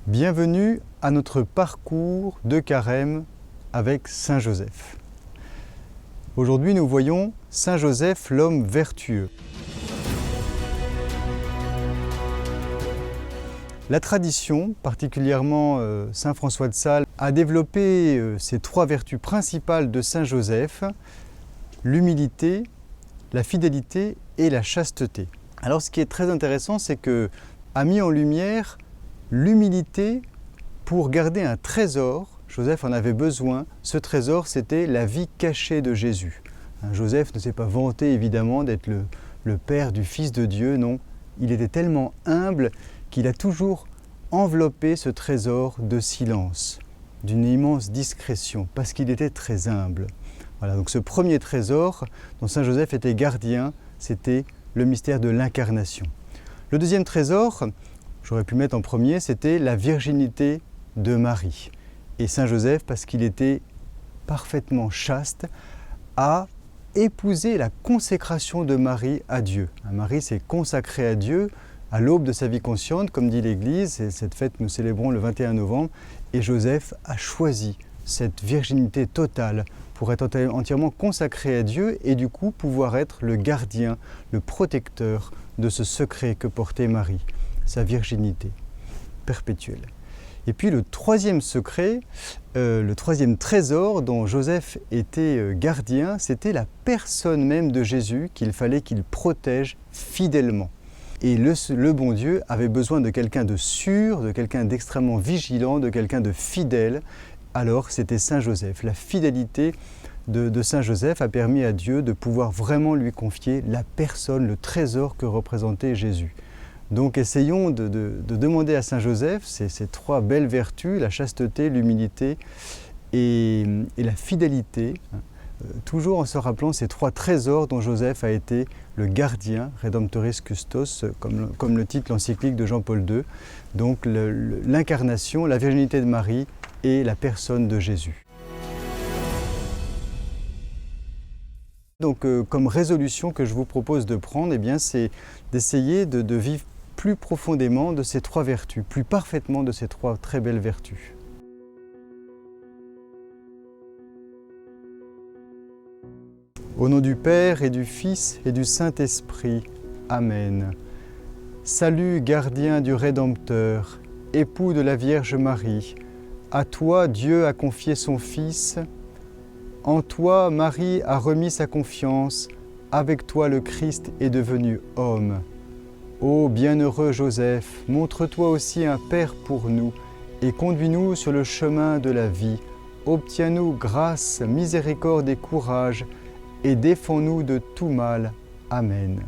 Bienvenue à notre parcours de carême avec Saint Joseph. Aujourd'hui, nous voyons Saint Joseph, l'homme vertueux. La tradition, particulièrement Saint François de Sales, a développé ces trois vertus principales de Saint Joseph, l'humilité, la fidélité et la chasteté. Alors ce qui est très intéressant, c'est qu'il a mis en lumière l'humilité pour garder un trésor. Joseph en avait besoin. Ce trésor, c'était la vie cachée de Jésus. Joseph ne s'est pas vanté évidemment d'être le père du Fils de Dieu, non. Il était tellement humble qu'il a toujours enveloppé ce trésor de silence, d'une immense discrétion, parce qu'il était très humble. Voilà, donc ce premier trésor dont Saint Joseph était gardien, c'était le mystère de l'incarnation. Le deuxième trésor, j'aurais pu mettre en premier, c'était la virginité de Marie. Et Saint Joseph, parce qu'il était parfaitement chaste, a épousé la consécration de Marie à Dieu. Marie s'est consacrée à Dieu à l'aube de sa vie consciente, comme dit l'Église, et cette fête nous célébrons le 21 novembre, et Joseph a choisi cette virginité totale pour être entièrement consacré à Dieu et du coup pouvoir être le gardien, le protecteur de ce secret que portait Marie, sa virginité perpétuelle. Et puis le troisième secret, le troisième trésor dont Joseph était gardien, c'était la personne même de Jésus qu'il fallait qu'il protège fidèlement. Et le bon Dieu avait besoin de quelqu'un de sûr, de quelqu'un d'extrêmement vigilant, de quelqu'un de fidèle. Alors c'était Saint Joseph. La fidélité de Saint Joseph a permis à Dieu de pouvoir vraiment lui confier la personne, le trésor que représentait Jésus. Donc essayons de demander à Saint Joseph ces trois belles vertus, la chasteté, l'humilité et la fidélité, toujours en se rappelant ces trois trésors dont Joseph a été le gardien, Redemptoris Custos, comme le titre l'encyclique de Jean-Paul II, donc l'incarnation, la virginité de Marie et la personne de Jésus. Donc comme résolution que je vous propose de prendre, eh bien, c'est d'essayer de vivre plus profondément de ces trois vertus, plus parfaitement de ces trois très belles vertus. Au nom du Père et du Fils et du Saint-Esprit. Amen. Salut, gardien du Rédempteur, époux de la Vierge Marie. À toi, Dieu a confié son Fils. En toi, Marie a remis sa confiance. Avec toi, le Christ est devenu homme. Ô bienheureux Joseph, montre-toi aussi un Père pour nous et conduis-nous sur le chemin de la vie. Obtiens-nous grâce, miséricorde et courage et défends-nous de tout mal. Amen.